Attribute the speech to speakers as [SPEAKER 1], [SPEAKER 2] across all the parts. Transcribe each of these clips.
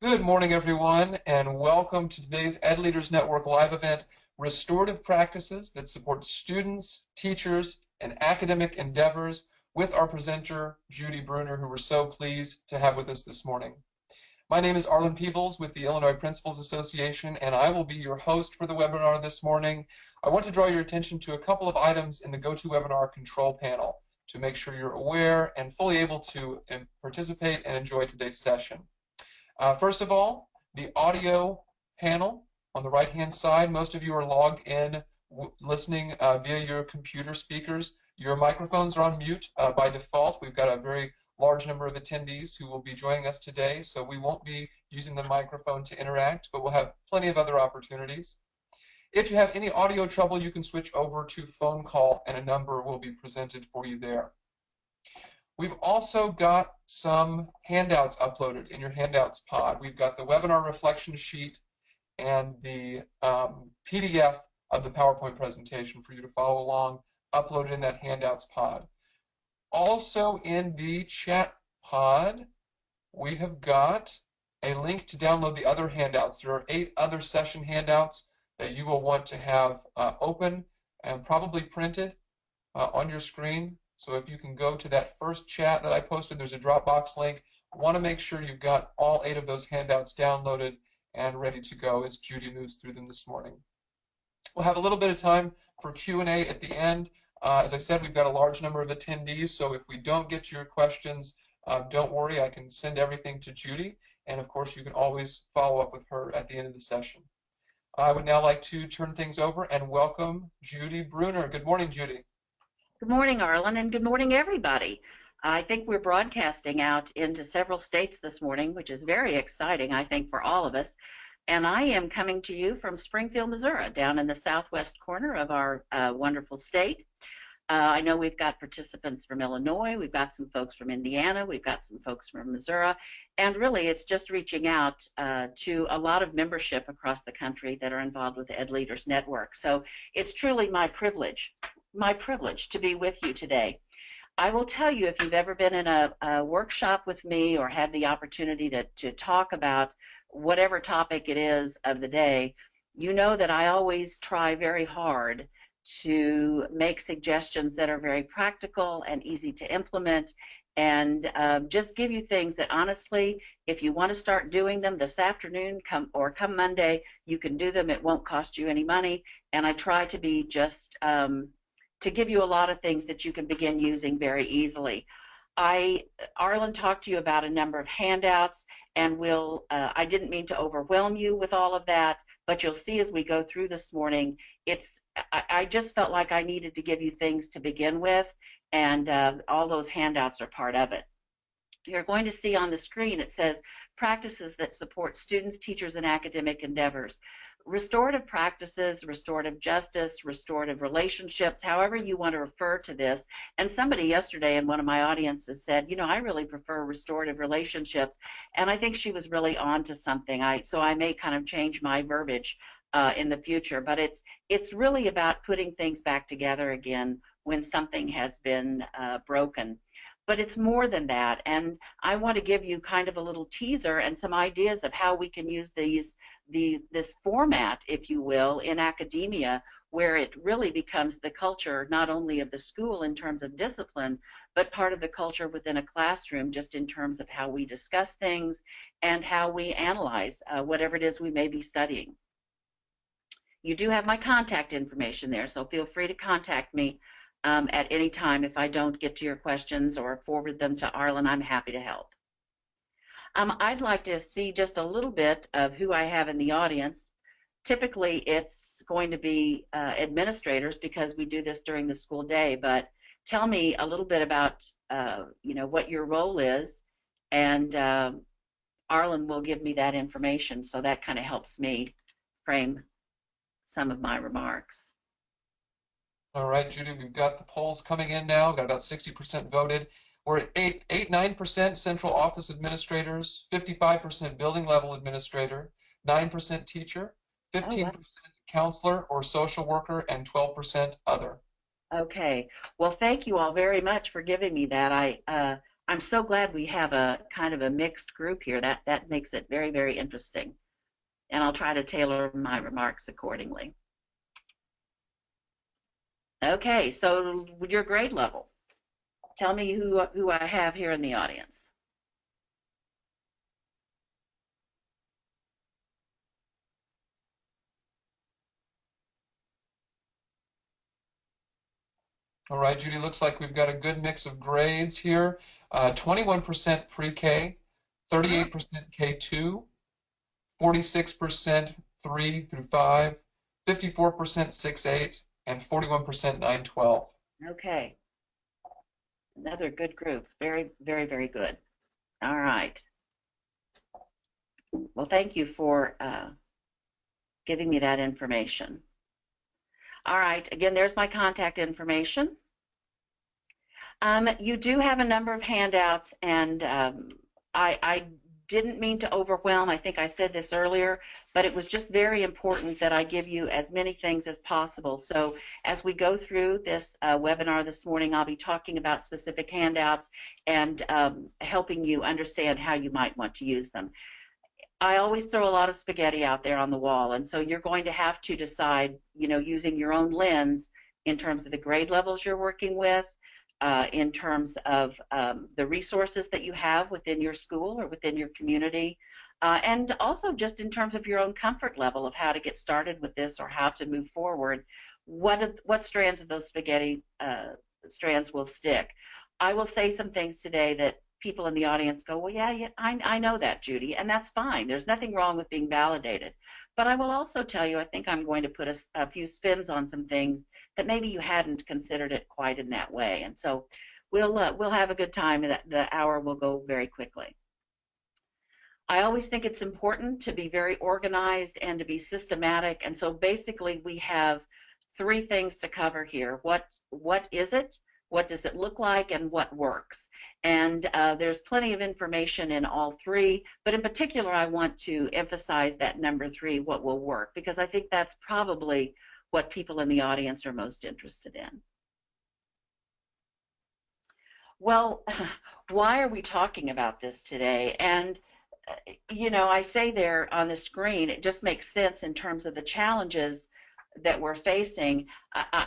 [SPEAKER 1] Good morning, everyone, and welcome to today's Ed Leaders Network live event, Restorative Practices that support students, teachers, and academic endeavors with our presenter, Judy Bruner, who we're so pleased to have with us this morning. My name is Arlen Peebles with the Illinois Principals Association, and I will be your host for the webinar this morning. I want to draw your attention to a couple of items in the GoToWebinar control panel to make sure you're aware and fully able to participate and enjoy today's session. First of all, the audio panel on the right-hand side. Most of you are logged in listening via your computer speakers. Your microphones are on mute by default. We've got a very large number of attendees who will be joining us today, so we won't be using the microphone to interact, but we'll have plenty of other opportunities. If you have any audio trouble, you can switch over to phone call, and a number will be presented for you there. We've also got some handouts uploaded in your handouts pod. We've got the webinar reflection sheet and the PDF of the PowerPoint presentation for you to follow along, uploaded in that handouts pod. Also in the chat pod, we have got a link to download the other handouts. There are 8 other session handouts that you will want to have open and probably printed on your screen. So if you can go to that first chat that I posted, there's a Dropbox link. I want to make sure you've got all 8 of those handouts downloaded and ready to go as Judy moves through them this morning. We'll have a little bit of time for Q&A at the end. As I said, we've got a large number of attendees, so if we don't get to your questions, don't worry, I can send everything to Judy, and of course you can always follow up with her at the end of the session. I would now like to turn things over and welcome Judy Bruner. Good morning, Judy.
[SPEAKER 2] Good morning, Arlen, and good morning, everybody. I think we're broadcasting out into several states this morning, which is very exciting, I think, for all of us. And I am coming to you from Springfield, Missouri, down in the southwest corner of our wonderful state. I know we've got participants from Illinois, we've got some folks from Indiana, we've got some folks from Missouri, and really it's just reaching out to a lot of membership across the country that are involved with the Ed Leaders Network. So it's truly my privilege to be with you today. I will tell you, if you've ever been in a workshop with me or had the opportunity to talk about whatever topic it is of the day, you know that I always try very hard to make suggestions that are very practical and easy to implement, and just give you things that honestly, if you want to start doing them this afternoon come Monday, you can do them. It won't cost you any money, and I try to be just to give you a lot of things that you can begin using very easily. Arlen talked to you about a number of handouts, and I didn't mean to overwhelm you with all of that, but you'll see as we go through this morning, I just felt like I needed to give you things to begin with, and all those handouts are part of it. You're going to see on the screen, it says practices that support students, teachers, and academic endeavors. Restorative practices, restorative justice, restorative relationships, however you want to refer to this. And somebody yesterday in one of my audiences said, you know, I really prefer restorative relationships, and I think she was really on to something. So I may kind of change my verbiage in the future, but it's really about putting things back together again when something has been broken. But it's more than that, and I want to give you kind of a little teaser and some ideas of how we can use this format, if you will, in academia, where it really becomes the culture not only of the school in terms of discipline, but part of the culture within a classroom, just in terms of how we discuss things and how we analyze whatever it is we may be studying. You do have my contact information there, so feel free to contact me at any time. If I don't get to your questions or forward them to Arlen, I'm happy to help. I'd like to see just a little bit of who I have in the audience. Typically, it's going to be administrators because we do this during the school day, but tell me a little bit about you know, what your role is, and Arlen will give me that information, so that kind of helps me frame some of my remarks.
[SPEAKER 1] All right, Judy, we've got the polls coming in now. We've got about 60% voted. We're at 9% central office administrators, 55% building level administrator, 9% teacher, 15% counselor or social worker, and 12% other.
[SPEAKER 2] Okay. Well, thank you all very much for giving me that. I'm so glad we have a kind of a mixed group here. That makes it very, very interesting. And I'll try to tailor my remarks accordingly. Okay, so your grade level. Tell me who I have here in the audience.
[SPEAKER 1] All right, Judy, looks like we've got a good mix of grades here. 21% pre-K, 38% K2, 46% 3 through 5, 54% 6-8, and 41% 9-12.
[SPEAKER 2] Okay, another good group. Very, very, very good. All right. Well, thank you for giving me that information. All right, again, there's my contact information. You do have a number of handouts, and I didn't mean to overwhelm. I think I said this earlier, but it was just very important that I give you as many things as possible. So as we go through this webinar this morning, I'll be talking about specific handouts and helping you understand how you might want to use them. I always throw a lot of spaghetti out there on the wall, and so you're going to have to decide, using your own lens in terms of the grade levels you're working with, in terms of the resources that you have within your school or within your community, and also just in terms of your own comfort level of how to get started with this or how to move forward. What strands of those spaghetti strands will stick? I will say some things today that people in the audience go, well, yeah, I know that, Judy, and that's fine. There's nothing wrong with being validated. But I will also tell you, I think I'm going to put a few spins on some things that maybe you hadn't considered it quite in that way. And so we'll have a good time. The hour will go very quickly. I always think it's important to be very organized and to be systematic. And so basically we have three things to cover here. What is it? What does it look like, and what works? And there's plenty of information in all three, but in particular I want to emphasize that number 3, what will work, because I think that's probably what people in the audience are most interested in. Well, why are we talking about this today? And I say there on the screen, it just makes sense in terms of the challenges that we're facing.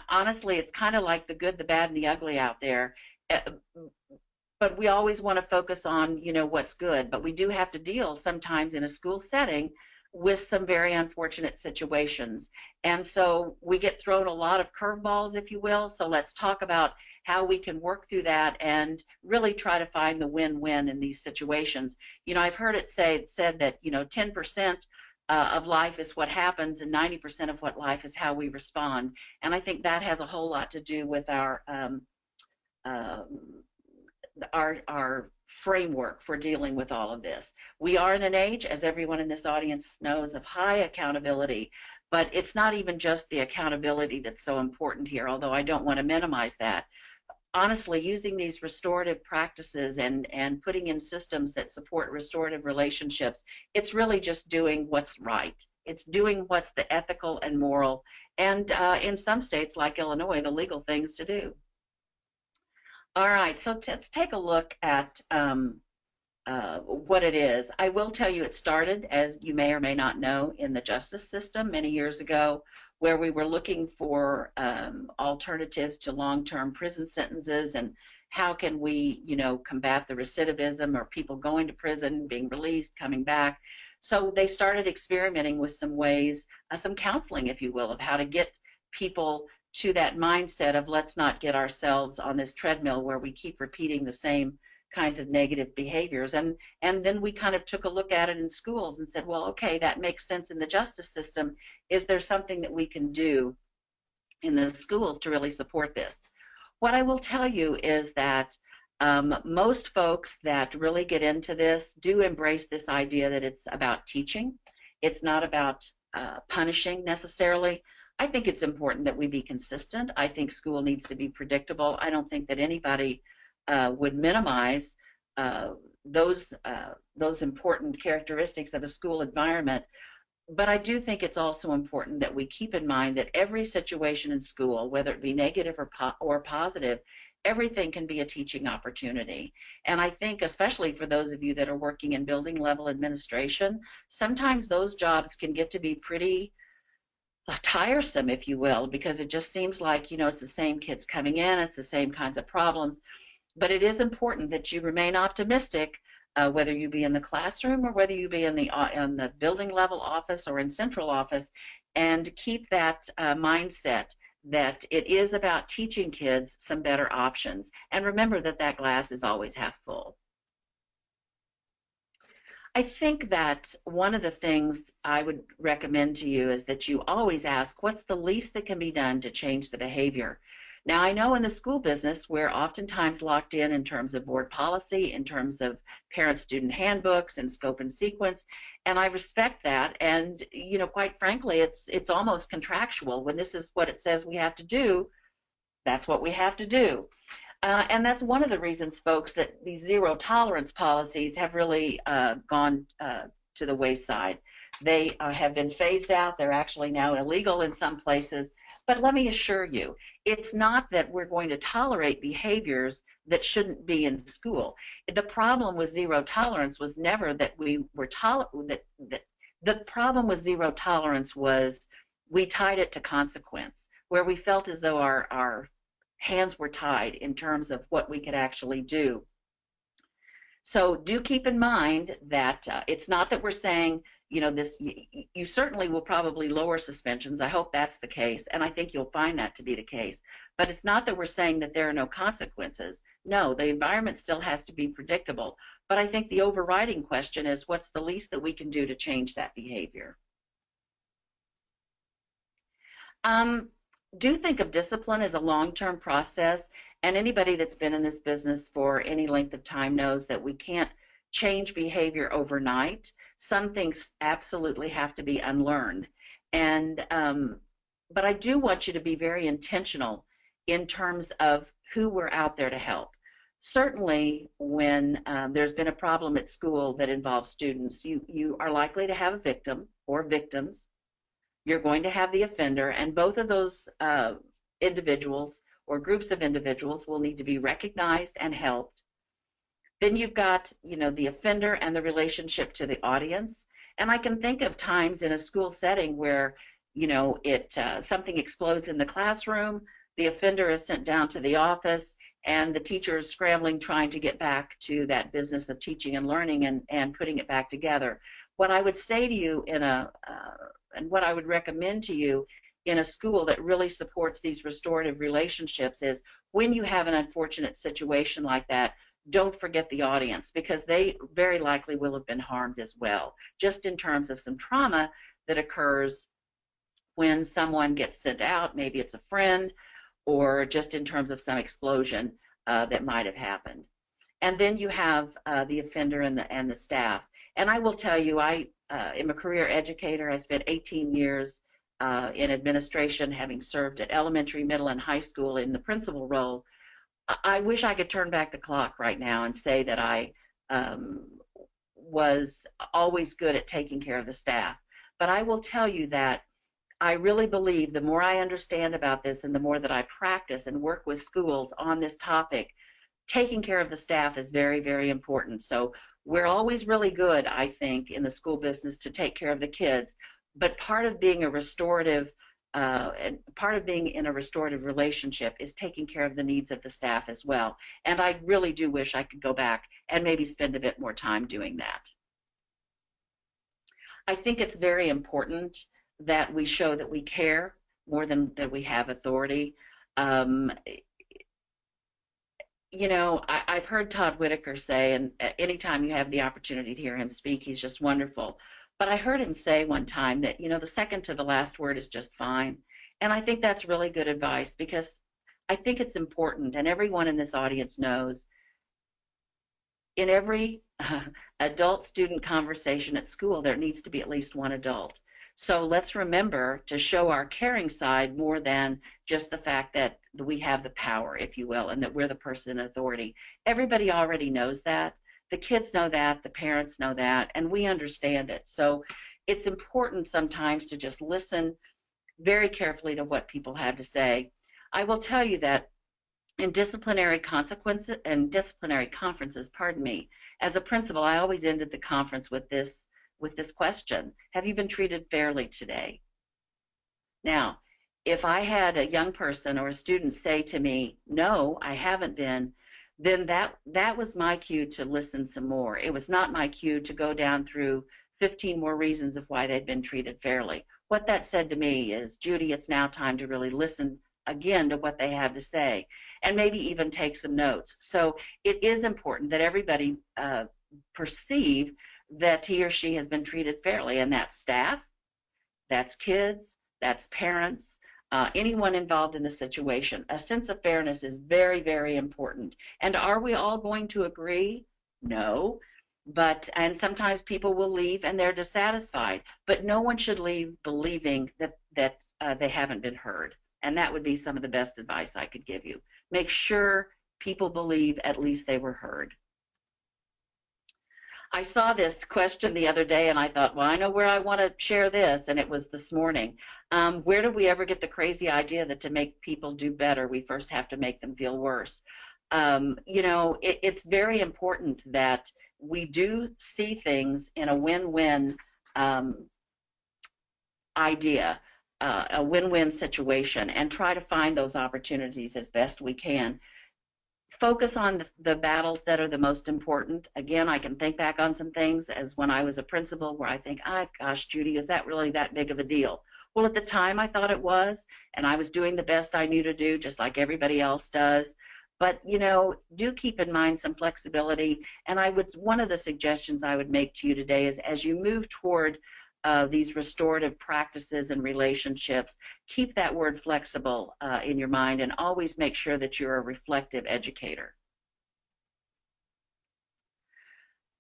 [SPEAKER 2] Honestly, it's kind of like the good, the bad, and the ugly out there. But we always want to focus on, what's good. But we do have to deal sometimes in a school setting with some very unfortunate situations. And so we get thrown a lot of curveballs, if you will. So let's talk about how we can work through that and really try to find the win-win in these situations. I've heard it said that, 10% of life is what happens, and 90% of what life is how we respond. And I think that has a whole lot to do with our framework for dealing with all of this. We are in an age, as everyone in this audience knows, of high accountability, but it's not even just the accountability that's so important here, although I don't want to minimize that. Honestly, using these restorative practices and putting in systems that support restorative relationships, it's really just doing what's right. It's doing what's the ethical and moral, and in some states like Illinois, the legal things to do. All right, so let's take a look at what it is. I will tell you it started, as you may or may not know, in the justice system many years ago, where we were looking for alternatives to long-term prison sentences and how can we, combat the recidivism or people going to prison, being released, coming back. So they started experimenting with some ways, some counseling, if you will, of how to get people to that mindset of let's not get ourselves on this treadmill where we keep repeating the same kinds of negative behaviors. And then we kind of took a look at it in schools and said, well, okay, that makes sense in the justice system. Is there something that we can do in the schools to really support this? What I will tell you is that most folks that really get into this do embrace this idea that it's about teaching. It's not about punishing necessarily. I think it's important that we be consistent. I think school needs to be predictable. I don't think that anybody would minimize those important characteristics of a school environment. But I do think it's also important that we keep in mind that every situation in school, whether it be negative or positive, everything can be a teaching opportunity. And I think, especially for those of you that are working in building level administration, sometimes those jobs can get to be pretty tiresome, if you will, because it just seems like, it's the same kids coming in, it's the same kinds of problems. But it is important that you remain optimistic, whether you be in the classroom or whether you be in the building level office or in central office, and keep that mindset that it is about teaching kids some better options. And remember that that glass is always half full. I think that one of the things I would recommend to you is that you always ask, what's the least that can be done to change the behavior? Now, I know in the school business, we're oftentimes locked in terms of board policy, in terms of parent-student handbooks and scope and sequence, and I respect that. And, quite frankly, it's almost contractual. When this is what it says we have to do, that's what we have to do. And that's one of the reasons, folks, that these zero tolerance policies have really gone to the wayside. They have been phased out. They're actually now illegal in some places. But let me assure you, it's not that we're going to tolerate behaviors that shouldn't be in school. The problem with zero tolerance was never that we were the problem with zero tolerance was we tied it to consequence, where we felt as though our hands were tied in terms of what we could actually do. So do keep in mind that it's not that we're saying, you certainly will probably lower suspensions. I hope that's the case, and I think you'll find that to be the case. But it's not that we're saying that there are no consequences. No, the environment still has to be predictable. But I think the overriding question is, what's the least that we can do to change that behavior? Do think of discipline as a long-term process, and anybody that's been in this business for any length of time knows that we can't change behavior overnight. Some things absolutely have to be unlearned. And but I do want you to be very intentional in terms of who we're out there to help. Certainly when there's been a problem at school that involves students, you are likely to have a victim or victims. You're going to have the offender, and both of those individuals or groups of individuals will need to be recognized and helped. Then you've got, the offender and the relationship to the audience. And I can think of times in a school setting where, something explodes in the classroom, the offender is sent down to the office, and the teacher is scrambling trying to get back to that business of teaching and learning and putting it back together. What I would say to you and what I would recommend to you in a school that really supports these restorative relationships is, when you have an unfortunate situation like that, don't forget the audience, because they very likely will have been harmed as well, just in terms of some trauma that occurs when someone gets sent out. Maybe it's a friend, or just in terms of some explosion that might have happened. And then you have the offender and the staff. And I will tell you, I am a career educator. I spent 18 years in administration, having served at elementary, middle, and high school in the principal role. I wish I could turn back the clock right now and say that I was always good at taking care of the staff. But I will tell you that I really believe the more I understand about this and the more that I practice and work with schools on this topic, taking care of the staff is very, very important. So we're always really good, I think, in the school business to take care of the kids. But part of being a restorative and part of being in a restorative relationship is taking care of the needs of the staff as well. And I really do wish I could go back and maybe spend a bit more time doing that. I think it's very important that we show that we care more than that we have authority. I've heard Todd Whitaker say, and anytime you have the opportunity to hear him speak, he's just wonderful. But I heard him say one time that, the second to the last word is just fine. And I think that's really good advice, because I think it's important, and everyone in this audience knows, in every adult-student conversation at school, there needs to be at least one adult. So let's remember to show our caring side more than just the fact that we have the power, if you will, and that we're the person in authority. Everybody already knows that. The kids know that, the parents know that, and we understand it. So it's important sometimes to just listen very carefully to what people have to say. I will tell you that In disciplinary consequences and disciplinary conferences, pardon me, as a principal, I always ended the conference with this question: have you been treated fairly today? Now, if I had a young person or a student say to me, no, I haven't been, then that was my cue to listen some more. It was not my cue to go down through 15 more reasons of why they'd been treated fairly. What that said to me is, Judy, it's now time to really listen again to what they have to say, and maybe even take some notes. So it is important that everybody perceive that he or she has been treated fairly, and that's staff, that's kids, that's parents, anyone involved in the situation. A sense of fairness is very, very important. And are we all going to agree? No. And sometimes people will leave and they're dissatisfied. But no one should leave believing that they haven't been heard. And that would be some of the best advice I could give you. Make sure people believe at least they were heard. I saw this question the other day and I thought, well, I know where I want to share this, and it was this morning. Where do we ever get the crazy idea that to make people do better, we first have to make them feel worse? It's very important that we do see things in a win-win idea, a win-win situation, and try to find those opportunities as best we can. Focus on the battles that are the most important. Again, I can think back on some things as when I was a principal where I think, oh, gosh, Judy, is that really that big of a deal? Well, at the time I thought it was, and I was doing the best I knew to do, just like everybody else does. But, do keep in mind some flexibility. And one of the suggestions I would make to you today is, as you move toward these restorative practices and relationships, keep that word flexible in your mind, and always make sure that you're a reflective educator.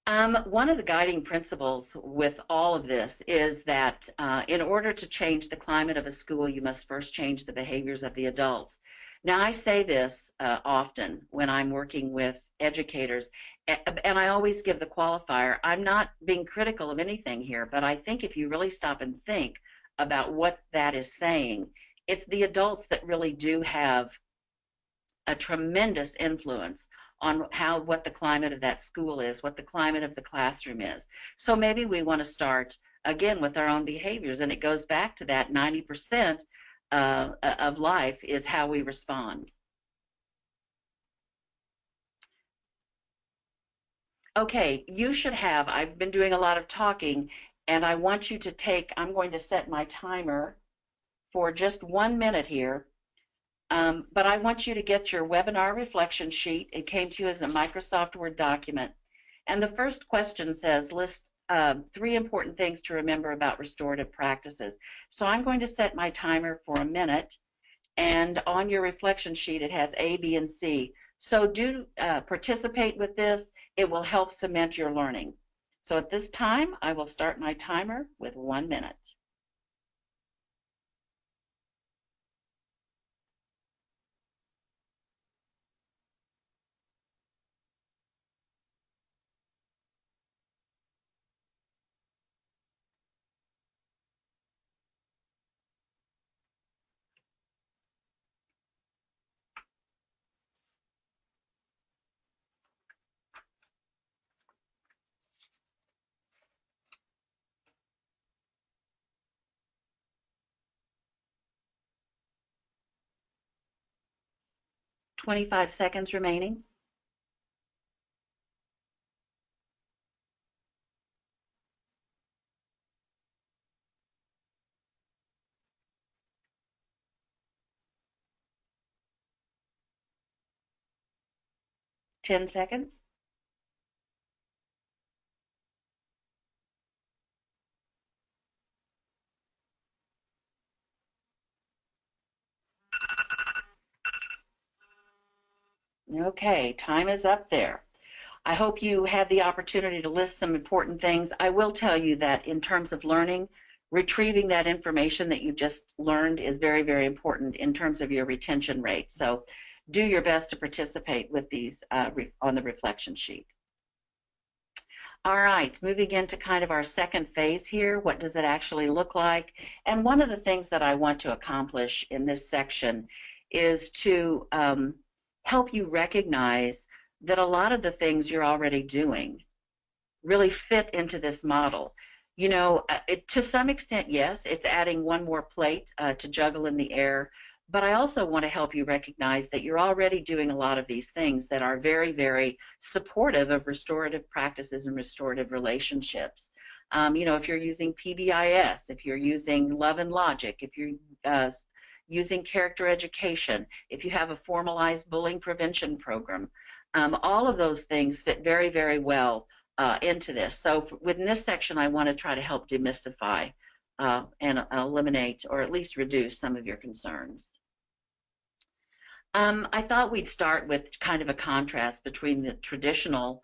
[SPEAKER 2] One of the guiding principles with all of this is that in order to change the climate of a school, you must first change the behaviors of the adults. Now, I say this often when I'm working with educators, and I always give the qualifier. I'm not being critical of anything here, but I think if you really stop and think about what that is saying, it's the adults that really do have a tremendous influence on what the climate of that school is, what the climate of the classroom is. So maybe we want to start again with our own behaviors, and it goes back to that 90% of life is how we respond. Okay, you should have, I've been doing a lot of talking, and I want you to I'm going to set my timer for just 1 minute here, but I want you to get your webinar reflection sheet. It came to you as a Microsoft Word document. And the first question says, list 3 important things to remember about restorative practices. So I'm going to set my timer for 1 minute, and on your reflection sheet it has A, B, and C. So do participate with this. It will help cement your learning. So at this time, I will start my timer with 1 minute. "25 seconds remaining. "10 seconds. Okay, time is up there. I hope you had the opportunity to list some important things. I will tell you that in terms of learning, retrieving that information that you just learned is very, very important in terms of your retention rate. So do your best to participate with these on the reflection sheet. All right, moving into kind of our second phase here. What does it actually look like? And one of the things that I want to accomplish in this section is to help you recognize that a lot of the things you're already doing really fit into this model. To some extent, yes, it's adding one more plate to juggle in the air, but I also want to help you recognize that you're already doing a lot of these things that are very, very supportive of restorative practices and restorative relationships. If you're using PBIS, if you're using Love and Logic, if you're using character education, if you have a formalized bullying prevention program, all of those things fit very, very well into this. So within this section, I want to try to help demystify and eliminate or at least reduce some of your concerns. I thought we'd start with kind of a contrast between the traditional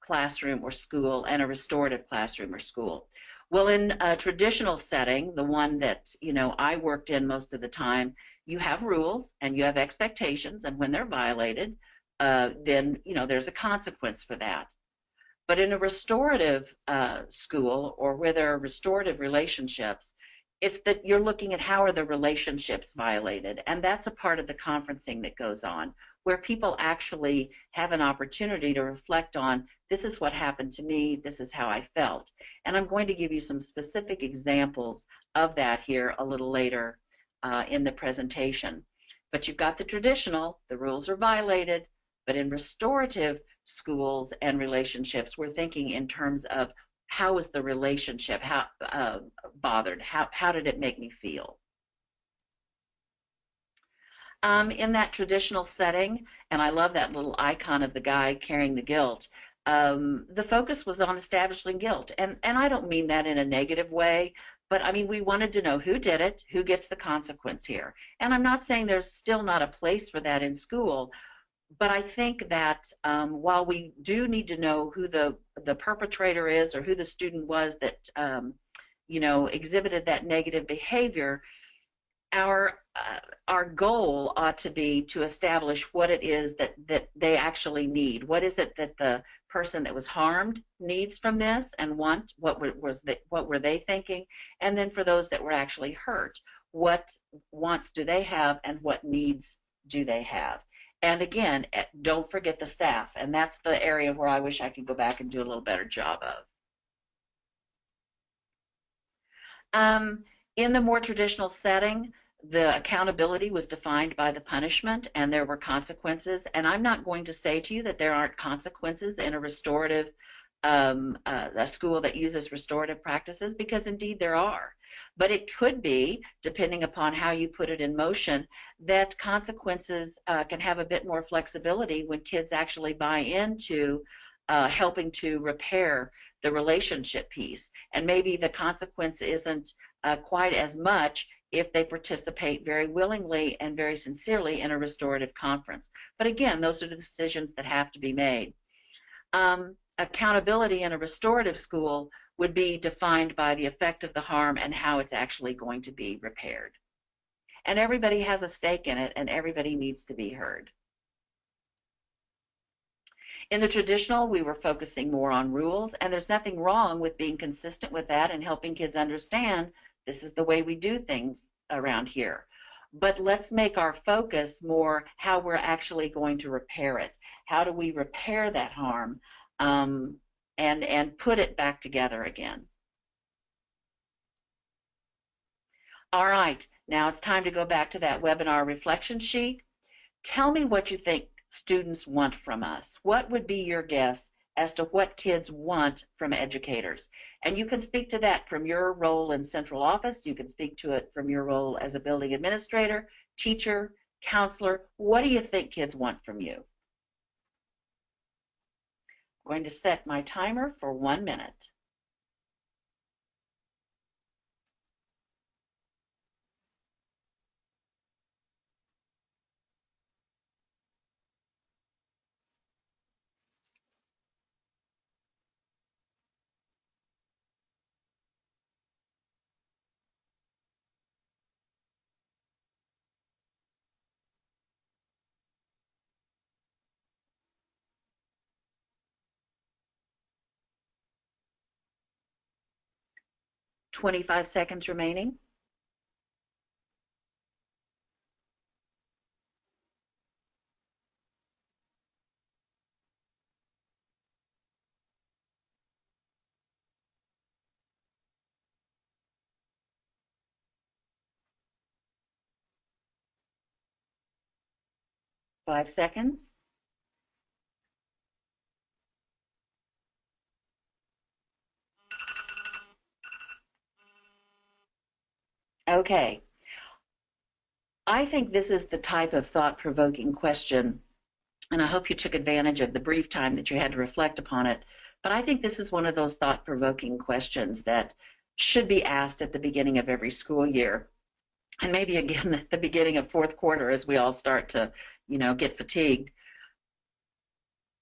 [SPEAKER 2] classroom or school and a restorative classroom or school. Well, in a traditional setting, the one that I worked in most of the time, you have rules and you have expectations, and when they're violated, then there's a consequence for that. But in a restorative school, or where there are restorative relationships, it's that you're looking at how are the relationships violated, and that's a part of the conferencing that goes on, where people actually have an opportunity to reflect on, this is what happened to me, this is how I felt. And I'm going to give you some specific examples of that here a little later in the presentation. But you've got the traditional, the rules are violated, but in restorative schools and relationships, we're thinking in terms of how was the relationship, how bothered, how did it make me feel? In that traditional setting, and I love that little icon of the guy carrying the guilt, the focus was on establishing guilt. And I don't mean that in a negative way, but I mean, we wanted to know who did it, who gets the consequence here. And I'm not saying there's still not a place for that in school, but I think that while we do need to know who the perpetrator is or who the student was that exhibited that negative behavior, our goal ought to be to establish what it is that they actually need. What is it that the person that was harmed needs from this and want? What were they thinking? And then for those that were actually hurt, what wants do they have and what needs do they have? And again, don't forget the staff, and that's the area where I wish I could go back and do a little better job of. In the more traditional setting, the accountability was defined by the punishment, and there were consequences. And I'm not going to say to you that there aren't consequences in a restorative a school that uses restorative practices, because indeed there are. But it could be, depending upon how you put it in motion, that consequences can have a bit more flexibility when kids actually buy into helping to repair the relationship piece. And maybe the consequence isn't quite as much if they participate very willingly and very sincerely in a restorative conference. But again, those are the decisions that have to be made. Accountability in a restorative school would be defined by the effect of the harm and how it's actually going to be repaired. And everybody has a stake in it, and everybody needs to be heard. In the traditional, we were focusing more on rules, and there's nothing wrong with being consistent with that and helping kids understand this is the way we do things around here. But let's make our focus more how we're actually going to repair it. How do we repair that harm and put it back together again? All right, now it's time to go back to that webinar reflection sheet. Tell me what you think students want from us. What would be your guess as to what kids want from educators? And you can speak to that from your role in central office. You can speak to it from your role as a building administrator, teacher, counselor. What do you think kids want from you? I'm going to set my timer for 1 minute. "25 seconds remaining. 5 seconds. Okay. I think this is the type of thought-provoking question, and I hope you took advantage of the brief time that you had to reflect upon it. But I think this is one of those thought-provoking questions that should be asked at the beginning of every school year, and maybe again at the beginning of fourth quarter as we all start to, get fatigued.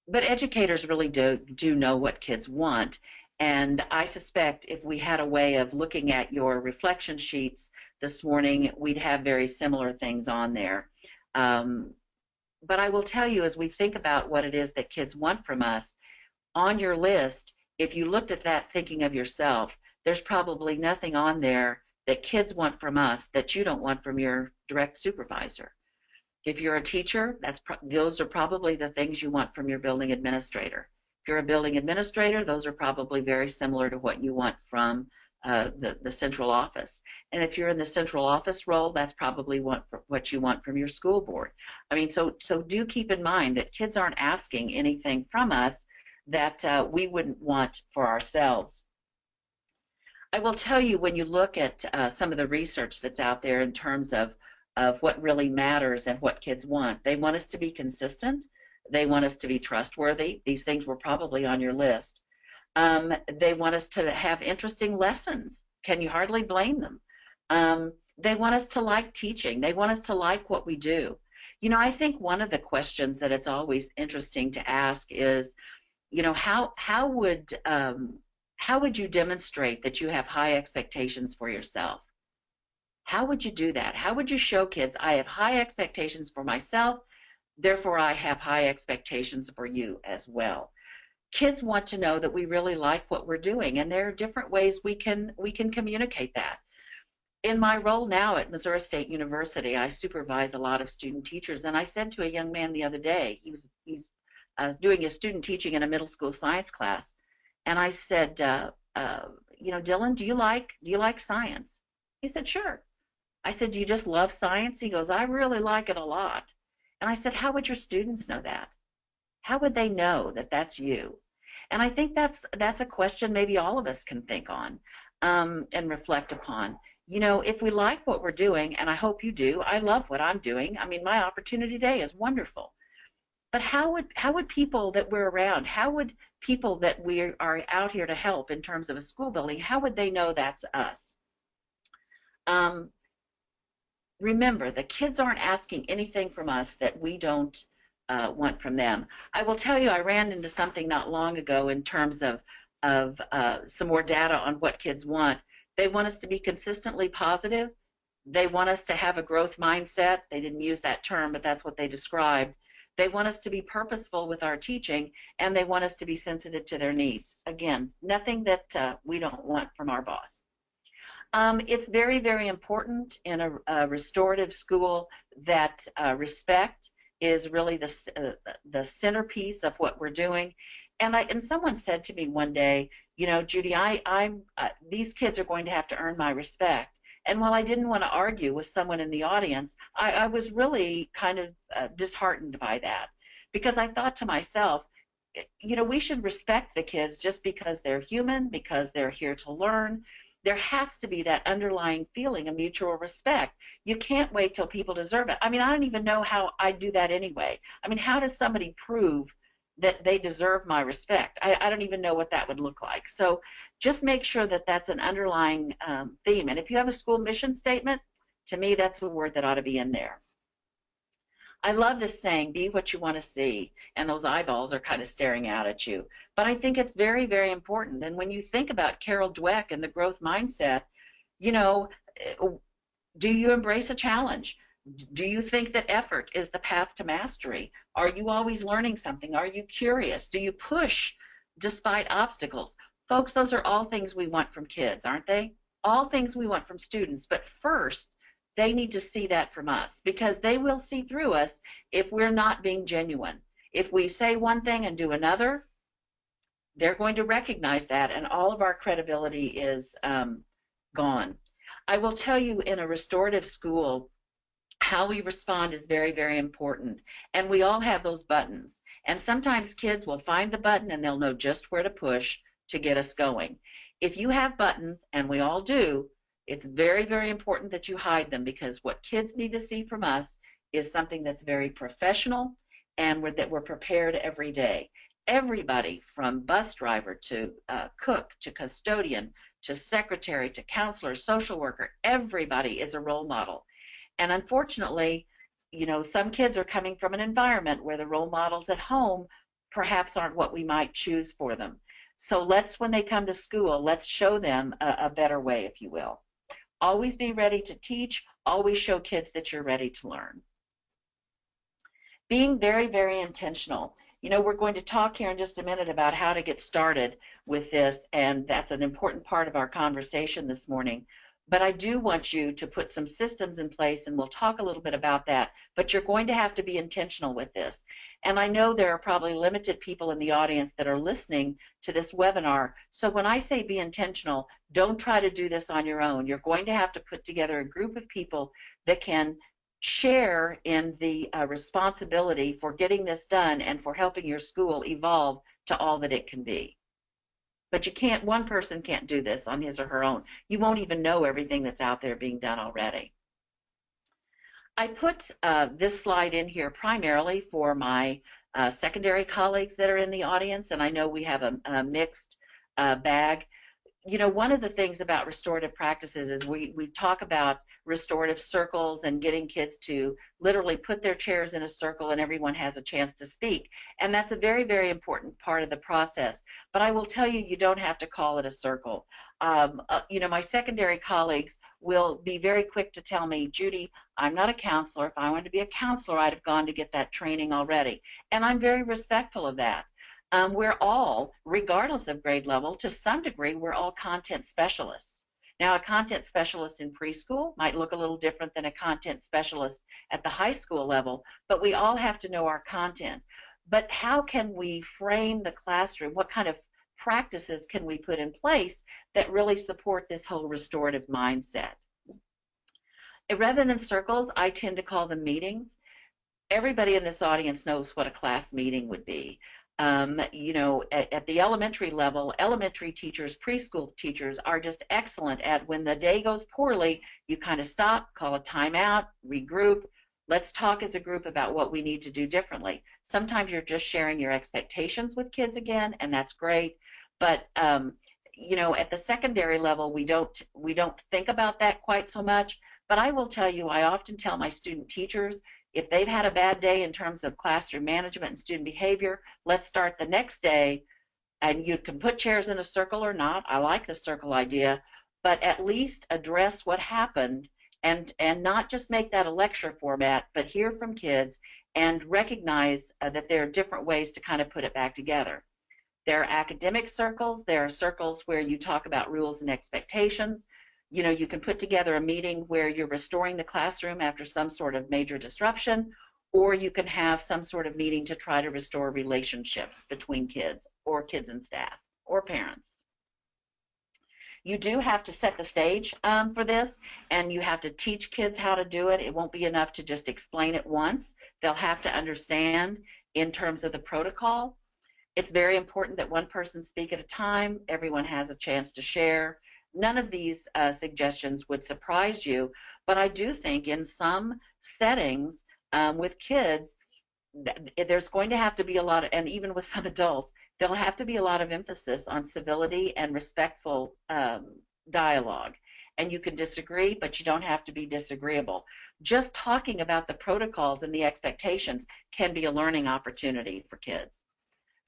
[SPEAKER 2] But educators really do know what kids want, and I suspect if we had a way of looking at your reflection sheets this morning, we'd have very similar things on there. But I will tell you, as we think about what it is that kids want from us, on your list, if you looked at that thinking of yourself, there's probably nothing on there that kids want from us that you don't want from your direct supervisor. If you're a teacher, those are probably the things you want from your building administrator. If you're a building administrator, those are probably very similar to what you want from the central office. And if you're in the central office role, that's probably what you want from your school board. I mean, so do keep in mind that kids aren't asking anything from us that we wouldn't want for ourselves. I will tell you, when you look at some of the research that's out there in terms of what really matters and what kids want, they want us to be consistent. They want us to be trustworthy. These things were probably on your list. They want us to have interesting lessons. Can you hardly blame them? They want us to like teaching. They want us to like what we do. I think one of the questions that it's always interesting to ask is, how would you demonstrate that you have high expectations for yourself? How would you do that? How would you show kids, I have high expectations for myself, therefore I have high expectations for you as well? Kids want to know that we really like what we're doing, and there are different ways we can communicate that. In my role now at Missouri State University, I supervise a lot of student teachers, and I said to a young man the other day, he's doing his student teaching in a middle school science class, and I said, Dylan, do you like science? He said, sure. I said, do you just love science? He goes, I really like it a lot. And I said, how would your students know that? How would they know that that's you? And I think that's a question maybe all of us can think on and reflect upon. If we like what we're doing, and I hope you do, I love what I'm doing. I mean, my opportunity today is wonderful. But how would people that we're around, how would people that we are out here to help in terms of a school building, how would they know that's us? Remember, the kids aren't asking anything from us that we don't want from them. I will tell you, I ran into something not long ago in terms of some more data on what kids want. They want us to be consistently positive. They want us to have a growth mindset. They didn't use that term, but that's what they described. They want us to be purposeful with our teaching, and they want us to be sensitive to their needs. Again, nothing that we don't want from our boss. It's very, very important in a restorative school that respect is really the centerpiece of what we're doing. And someone said to me one day, Judy, these kids are going to have to earn my respect. And while I didn't want to argue with someone in the audience, I was really kind of disheartened by that, because I thought to myself, we should respect the kids just because they're human, because they're here to learn. There has to be that underlying feeling of mutual respect. You can't wait till people deserve it. I mean, I don't even know how I do that anyway. I mean, how does somebody prove that they deserve my respect? I don't even know what that would look like. So just make sure that that's an underlying theme. And if you have a school mission statement, to me, that's a word that ought to be in there. I love this saying, be what you want to see, and those eyeballs are kind of staring out at you. But I think it's very, very important. And when you think about Carol Dweck and the growth mindset, do you embrace a challenge? Do you think that effort is the path to mastery? Are you always learning something? Are you curious? Do you push despite obstacles? Folks, those are all things we want from kids, aren't they? All things we want from students. But first, they need to see that from us, because they will see through us if we're not being genuine. If we say one thing and do another, they're going to recognize that, and all of our credibility is gone. I will tell you, in a restorative school, How we respond is very, very important. And we all have those buttons. And sometimes kids will find the button and they'll know just where to push to get us going. If you have buttons, and we all do, it's very, very important that you hide them, because what kids need to see from us is something that's very professional and that we're prepared every day. Everybody from bus driver to cook to custodian to secretary to counselor, social worker, everybody is a role model. And unfortunately, some kids are coming from an environment where the role models at home perhaps aren't what we might choose for them. So when they come to school, let's show them a better way, if you will. Always be ready to teach. Always show kids that you're ready to learn. Being very, very intentional. We're going to talk here in just a minute about how to get started with this, and that's an important part of our conversation this morning. But I do want you to put some systems in place, and we'll talk a little bit about that. But you're going to have to be intentional with this. And I know there are probably limited people in the audience that are listening to this webinar. So when I say be intentional, don't try to do this on your own. You're going to have to put together a group of people that can share in the responsibility for getting this done and for helping your school evolve to all that it can be. But one person can't do this on his or her own. You won't even know everything that's out there being done already. I put this slide in here primarily for my secondary colleagues that are in the audience, and I know we have a mixed bag. One of the things about restorative practices is we talk about restorative circles and getting kids to literally put their chairs in a circle and everyone has a chance to speak. And that's a very, very important part of the process. But I will tell you, you don't have to call it a circle. My secondary colleagues will be very quick to tell me, Judy, I'm not a counselor. If I wanted to be a counselor, I'd have gone to get that training already. And I'm very respectful of that. We're all, regardless of grade level, to some degree, we're all content specialists. Now, a content specialist in preschool might look a little different than a content specialist at the high school level, but we all have to know our content. But how can we frame the classroom? What kind of practices can we put in place that really support this whole restorative mindset? Rather than circles, I tend to call them meetings. Everybody in this audience knows what a class meeting would be. At the elementary level, elementary teachers, preschool teachers are just excellent at, when the day goes poorly, you kind of stop, call a timeout, regroup. Let's talk as a group about what we need to do differently. Sometimes you're just sharing your expectations with kids again, and that's great. But at the secondary level, we don't think about that quite so much. But I will tell you, I often tell my student teachers, if they've had a bad day in terms of classroom management and student behavior, let's start the next day, and you can put chairs in a circle or not. I like the circle idea, but at least address what happened and not just make that a lecture format, but hear from kids and recognize that there are different ways to kind of put it back together. There are academic circles. There are circles where you talk about rules and expectations. You can put together a meeting where you're restoring the classroom after some sort of major disruption, or you can have some sort of meeting to try to restore relationships between kids or kids and staff or parents. You do have to set the stage for this, and you have to teach kids how to do it. It won't be enough to just explain it once. They'll have to understand in terms of the protocol. It's very important that one person speak at a time. Everyone has a chance to share. None of these suggestions would surprise you, but I do think in some settings with kids, there's going to have to be a lot of, and even with some adults, there'll have to be a lot of emphasis on civility and respectful dialogue. And you can disagree, but you don't have to be disagreeable. Just talking about the protocols and the expectations can be a learning opportunity for kids.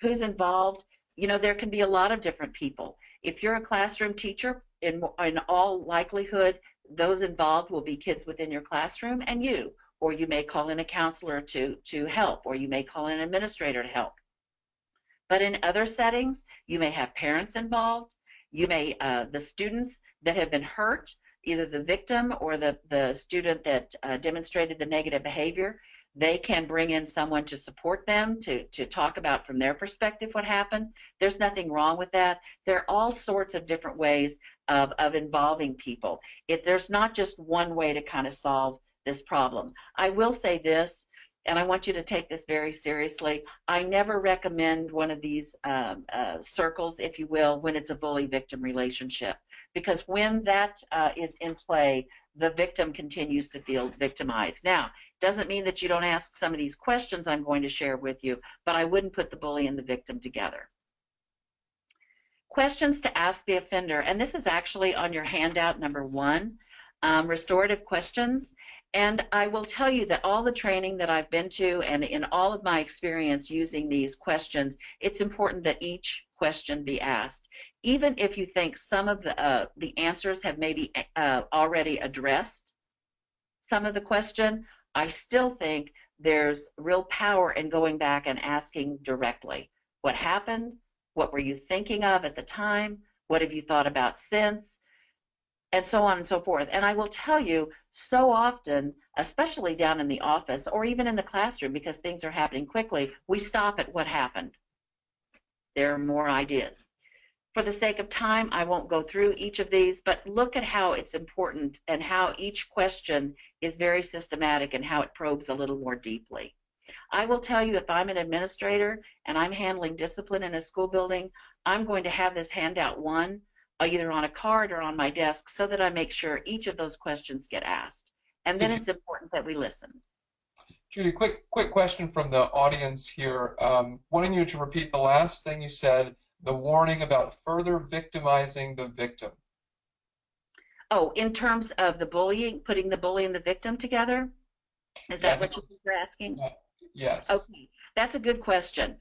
[SPEAKER 2] Who's involved? There can be a lot of different people. If you're a classroom teacher, in all likelihood, those involved will be kids within your classroom and you, or you may call in a counselor to help, or you may call in an administrator to help. But in other settings, you may have parents involved. You may, the students that have been hurt, either the victim or the student that demonstrated the negative behavior, they can bring in someone to support them, to talk about from their perspective what happened. There's nothing wrong with that. There are all sorts of different ways of involving people. There's not just one way to kind of solve this problem. I will say this, and I want you to take this very seriously. I never recommend one of these circles, if you will, when it's a bully-victim relationship, because when that is in play, the victim continues to feel victimized. Now, doesn't mean that you don't ask some of these questions I'm going to share with you, but I wouldn't put the bully and the victim together. Questions to ask the offender, and this is actually on your handout number 1, restorative questions. And I will tell you that all the training that I've been to and in all of my experience using these questions, it's important that each question be asked. Even if you think some of the answers have maybe already addressed some of the question, I still think there's real power in going back and asking directly. What happened? What were you thinking of at the time? What have you thought about since? And so on and so forth. And I will tell you, so often, especially down in the office or even in the classroom, because things are happening quickly, we stop at what happened. There are more ideas. For the sake of time, I won't go through each of these, but look at how it's important and how each question is very systematic and how it probes a little more deeply. I will tell you, if I'm an administrator and I'm handling discipline in a school building, I'm going to have this handout 1 either on a card or on my desk so that I make sure each of those questions get asked. And then it's important that we listen.
[SPEAKER 1] Judy, quick question from the audience here. Wanting you to repeat the last thing you said, the warning about further victimizing the victim. Oh,
[SPEAKER 2] in terms of the bullying, putting the bully and the victim together? Is that what you're asking?
[SPEAKER 1] Yes.
[SPEAKER 2] Okay, that's a good question.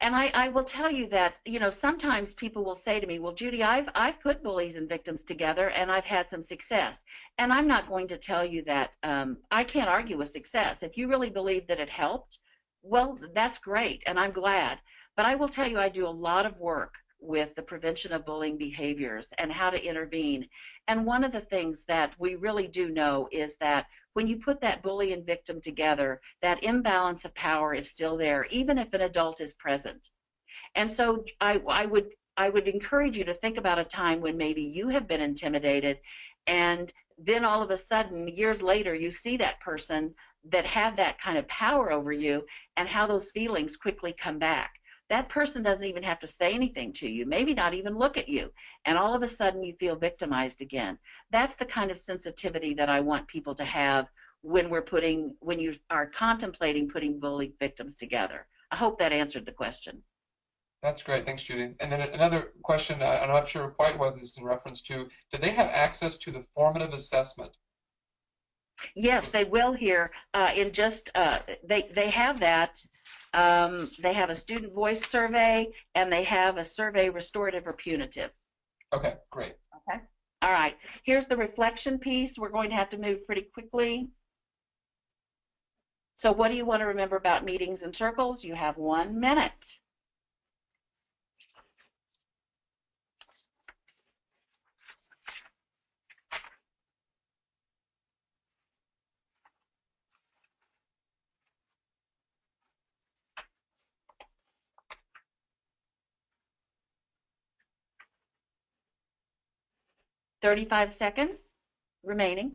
[SPEAKER 2] And I will tell you that, you know, sometimes people will say to me, well, Judy, I've put bullies and victims together and I've had some success. And I'm not going to tell you that I can't argue with success. If you really believe that it helped, well, that's great, and I'm glad. But I will tell you, I do a lot of work with the prevention of bullying behaviors and how to intervene. And one of the things that we really do know is that when you put that bully and victim together, that imbalance of power is still there, even if an adult is present. And so I would encourage you to think about a time when maybe you have been intimidated, and then all of a sudden, years later, you see that person that had that kind of power over you and how those feelings quickly come back. That person doesn't even have to say anything to you, maybe not even look at you, and all of a sudden you feel victimized again. That's the kind of sensitivity that I want people to have when you are contemplating putting bullied victims together. I hope that answered the question.
[SPEAKER 1] That's great. Thanks, Judy. And then another question, I'm not sure quite what this is in reference to. Do they have access to the formative assessment?
[SPEAKER 2] Yes, they will here. They have that. They have a student voice survey, and they have a survey, restorative or punitive.
[SPEAKER 1] Okay, great.
[SPEAKER 2] Okay. All right. Here's the reflection piece. We're going to have to move pretty quickly. So what do you want to remember about meetings and circles? You have 1 minute. $35 seconds remaining.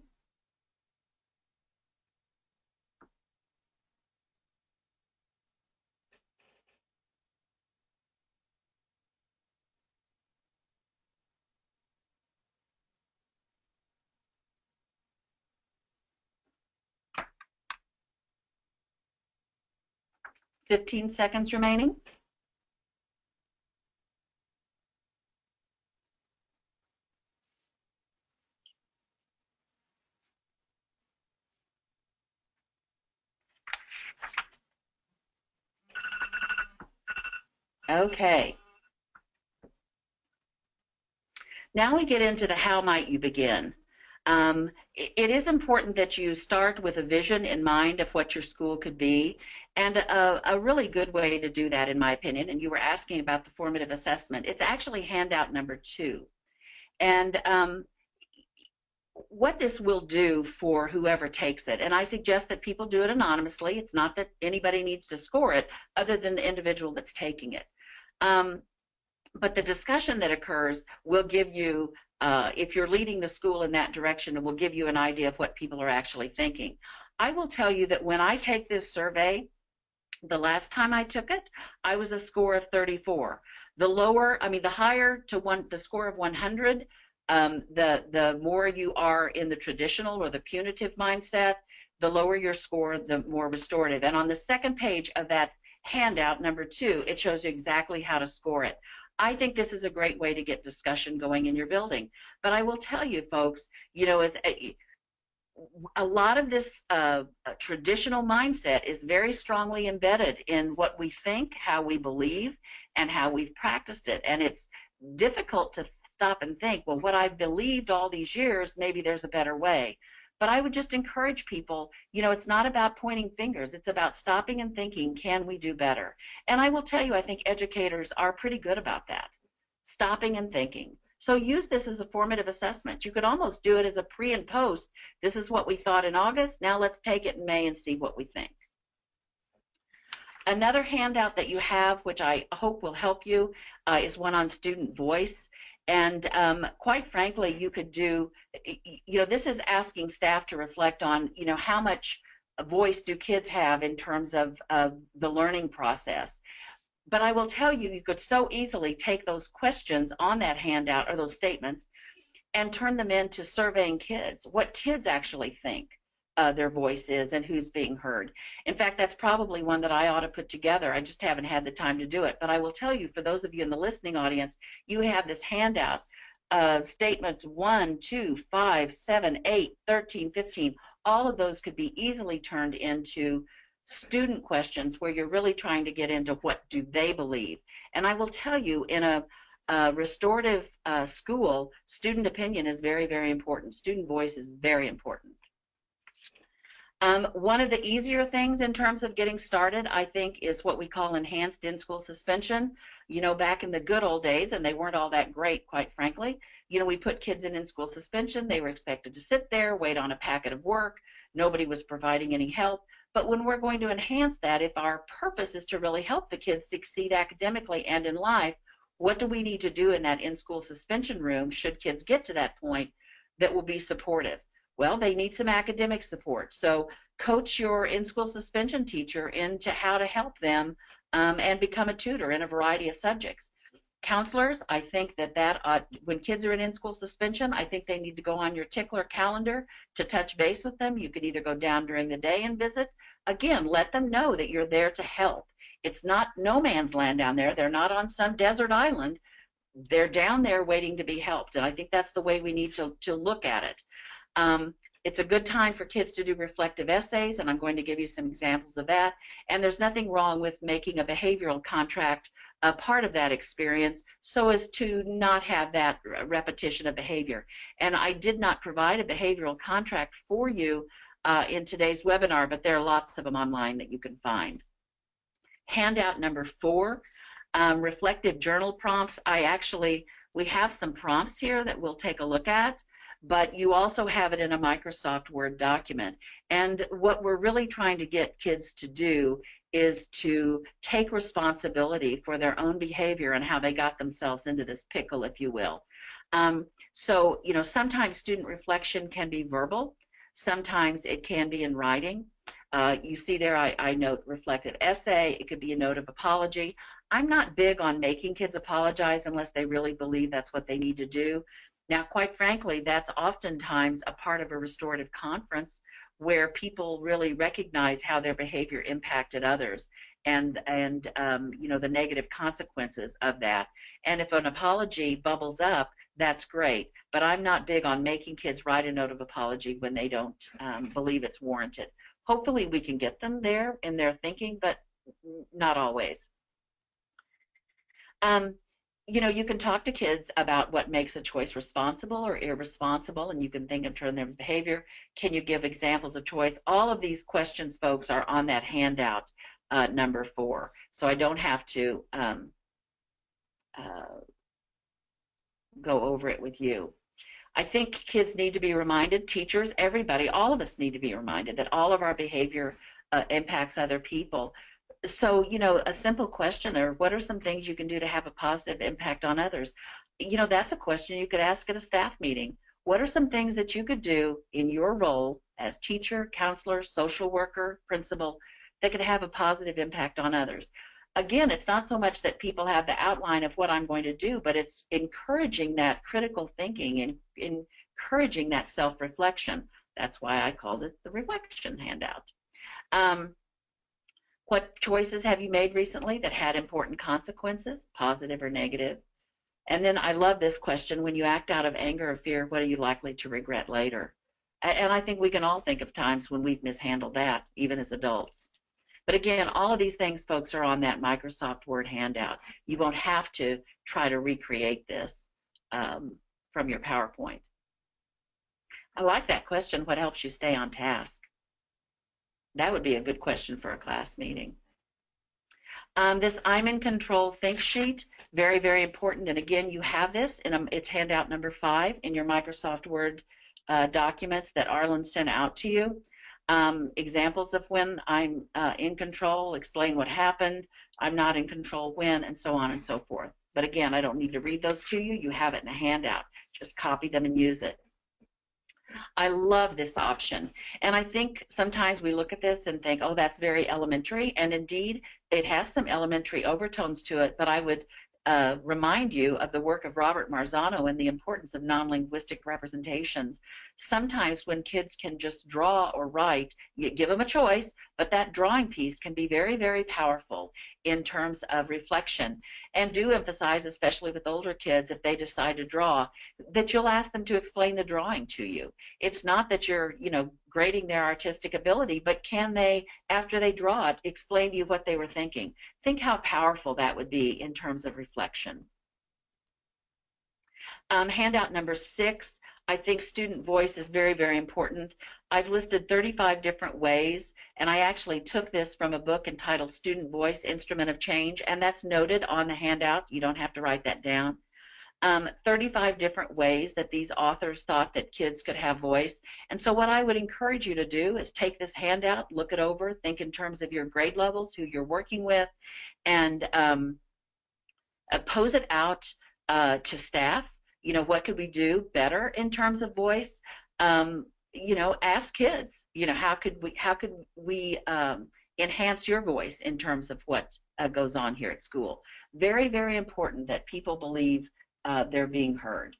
[SPEAKER 2] $15 seconds remaining. Okay. Now we get into the how might you begin. It is important that you start with a vision in mind of what your school could be, and a really good way to do that, in my opinion, and you were asking about the formative assessment, it's actually handout number 2. And what this will do for whoever takes it, and I suggest that people do it anonymously. It's not that anybody needs to score it other than the individual that's taking it. But the discussion that occurs will give you, if you're leading the school in that direction, it will give you an idea of what people are actually thinking. I will tell you that when I take this survey, the last time I took it, I was a score of 34. The higher to the score of 100, the more you are in the traditional or the punitive mindset, the lower your score, the more restorative. And on the second page of that handout, number 2, it shows you exactly how to score it. I think this is a great way to get discussion going in your building. But I will tell you, folks, as a lot of this traditional mindset is very strongly embedded in what we think, how we believe, and how we've practiced it. And it's difficult to stop and think, well, what I've believed all these years, maybe there's a better way. But I would just encourage people, it's not about pointing fingers. It's about stopping and thinking, can we do better? And I will tell you, I think educators are pretty good about that, stopping and thinking. So use this as a formative assessment. You could almost do it as a pre and post. This is what we thought in August. Now let's take it in May and see what we think. Another handout that you have, which I hope will help you, is one on student voice. And quite frankly, you could do, this is asking staff to reflect on, how much voice do kids have in terms of the learning process. But I will tell you, you could so easily take those questions on that handout or those statements and turn them into surveying kids, what kids actually think their voice is and who's being heard. In fact, that's probably one that I ought to put together. I just haven't had the time to do it. But I will tell you, for those of you in the listening audience, you have this handout of statements 1, 2, 5, 7, 8, 13, 15. All of those could be easily turned into student questions where you're really trying to get into what do they believe. And I will tell you, in a restorative school, student opinion is very, very important. Student voice is very important. One of the easier things in terms of getting started, I think, is what we call enhanced in-school suspension. Back in the good old days, and they weren't all that great, quite frankly, we put kids in in-school suspension. They were expected to sit there, wait on a packet of work. Nobody was providing any help. But when we're going to enhance that, if our purpose is to really help the kids succeed academically and in life, what do we need to do in that in-school suspension room, should kids get to that point, that will be supportive? Well, they need some academic support. So coach your in-school suspension teacher into how to help them and become a tutor in a variety of subjects. Counselors, I think that when kids are in school suspension, I think they need to go on your tickler calendar to touch base with them. You could either go down during the day and visit. Again, let them know that you're there to help. It's not no man's land down there. They're not on some desert island. They're down there waiting to be helped, and I think that's the way we need to look at it. It's a good time for kids to do reflective essays, and I'm going to give you some examples of that. And there's nothing wrong with making a behavioral contract a part of that experience so as to not have that repetition of behavior. And I did not provide a behavioral contract for you in today's webinar, but there are lots of them online that you can find. Handout number 4, reflective journal prompts. We have some prompts here that we'll take a look at, but you also have it in a Microsoft Word document. And what we're really trying to get kids to do is to take responsibility for their own behavior and how they got themselves into this pickle, if you will. So, sometimes student reflection can be verbal. Sometimes it can be in writing. You see there, I note reflective essay. It could be a note of apology. I'm not big on making kids apologize unless they really believe that's what they need to do. Now, quite frankly, that's oftentimes a part of a restorative conference where people really recognize how their behavior impacted others and the negative consequences of that. And if an apology bubbles up, that's great. But I'm not big on making kids write a note of apology when they don't believe it's warranted. Hopefully we can get them there in their thinking, but not always. You can talk to kids about what makes a choice responsible or irresponsible, and you can think in terms of their behavior. Can you give examples of choice? All of these questions, folks, are on that handout number 4, so I don't have to go over it with you. I think kids need to be reminded, teachers, everybody, all of us need to be reminded that all of our behavior impacts other people. So, a simple question, or what are some things you can do to have a positive impact on others? That's a question you could ask at a staff meeting. What are some things that you could do in your role as teacher, counselor, social worker, principal that could have a positive impact on others? Again, it's not so much that people have the outline of what I'm going to do, but it's encouraging that critical thinking and encouraging that self-reflection. That's why I called it the reflection handout. What choices have you made recently that had important consequences, positive or negative? And then I love this question: when you act out of anger or fear, what are you likely to regret later? And I think we can all think of times when we've mishandled that, even as adults. But again, all of these things, folks, are on that Microsoft Word handout. You won't have to try to recreate this from your PowerPoint. I like that question: what helps you stay on task? That would be a good question for a class meeting. This I'm in control think sheet, very, very important. And again, you have this, it's handout number 5 in your Microsoft Word documents that Arlen sent out to you. Examples of when I'm in control, explain what happened, I'm not in control when, and so on and so forth. But again, I don't need to read those to you. You have it in a handout. Just copy them and use it. I love this option. And I think sometimes we look at this and think, oh, that's very elementary. And indeed, it has some elementary overtones to it, but I would remind you of the work of Robert Marzano and the importance of non-linguistic representations. Sometimes when kids can just draw or write, you give them a choice, but that drawing piece can be very, very powerful in terms of reflection. And do emphasize, especially with older kids, if they decide to draw, that you'll ask them to explain the drawing to you. It's not that you're, grading their artistic ability, but can they, after they draw it, explain to you what they were thinking? Think how powerful that would be in terms of reflection. Handout number 6, I think student voice is very, very important. I've listed 35 different ways, and I actually took this from a book entitled Student Voice, Instrument of Change, and that's noted on the handout. You don't have to write that down. 35 different ways that these authors thought that kids could have voice. And so what I would encourage you to do is take this handout, look it over, think in terms of your grade levels, who you're working with, and pose it out to staff. What could we do better in terms of voice? Ask kids, how could we enhance your voice in terms of what goes on here at school? Very, very important that people believe they're being heard.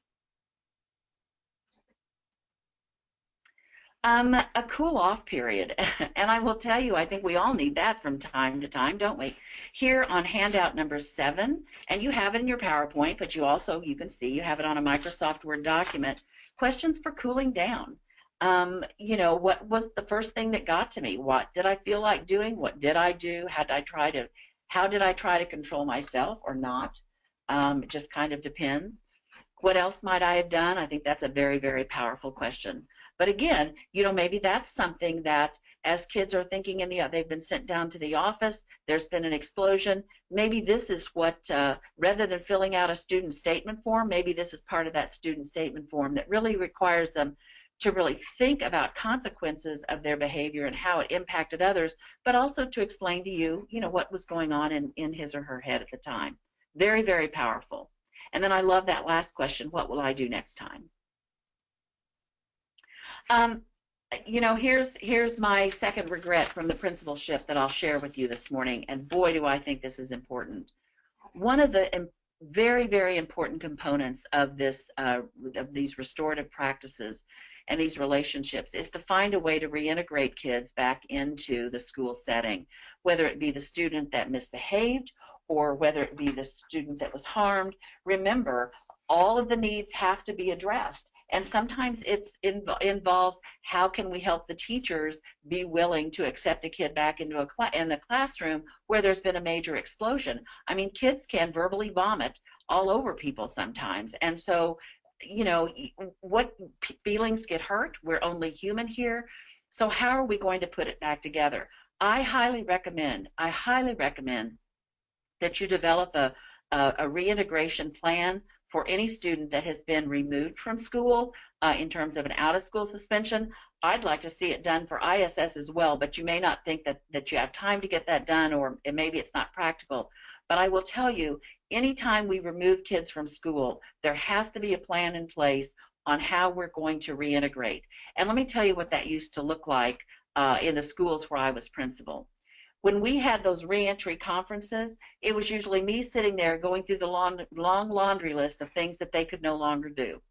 [SPEAKER 2] A cool off period, and I will tell you, I think we all need that from time to time, don't we? Here on handout number 7, and you have it in your PowerPoint, but you can see you have it on a Microsoft Word document, questions for cooling down. What was the first thing that got to me? What did I feel like doing? What did I do? How did I try to control myself or not? It just kind of depends. What else might I have done? I think that's a very, very powerful question. But again, maybe that's something that as kids are thinking they've been sent down to the office, there's been an explosion. Maybe this is what, rather than filling out a student statement form, maybe this is part of that student statement form that really requires them to really think about consequences of their behavior and how it impacted others, but also to explain to you, what was going on in his or her head at the time. Very, very powerful. And then I love that last question: what will I do next time? Here's my second regret from the principalship that I'll share with you this morning, and boy, do I think this is important. One of the very, very important components of these restorative practices and these relationships is to find a way to reintegrate kids back into the school setting, whether it be the student that misbehaved or whether it be the student that was harmed. Remember, all of the needs have to be addressed. And sometimes it involves how can we help the teachers be willing to accept a kid back into in the classroom where there's been a major explosion. I mean, kids can verbally vomit all over people sometimes. And so, what feelings get hurt? We're only human here. So how are we going to put it back together? I highly recommend that you develop a reintegration plan for any student that has been removed from school in terms of an out-of-school suspension. I'd like to see it done for ISS as well, but you may not think that you have time to get that done, or maybe it's not practical. But I will tell you, anytime we remove kids from school, there has to be a plan in place on how we're going to reintegrate. And let me tell you what that used to look like in the schools where I was principal. When we had those reentry conferences, it was usually me sitting there going through the long laundry list of things that they could no longer do.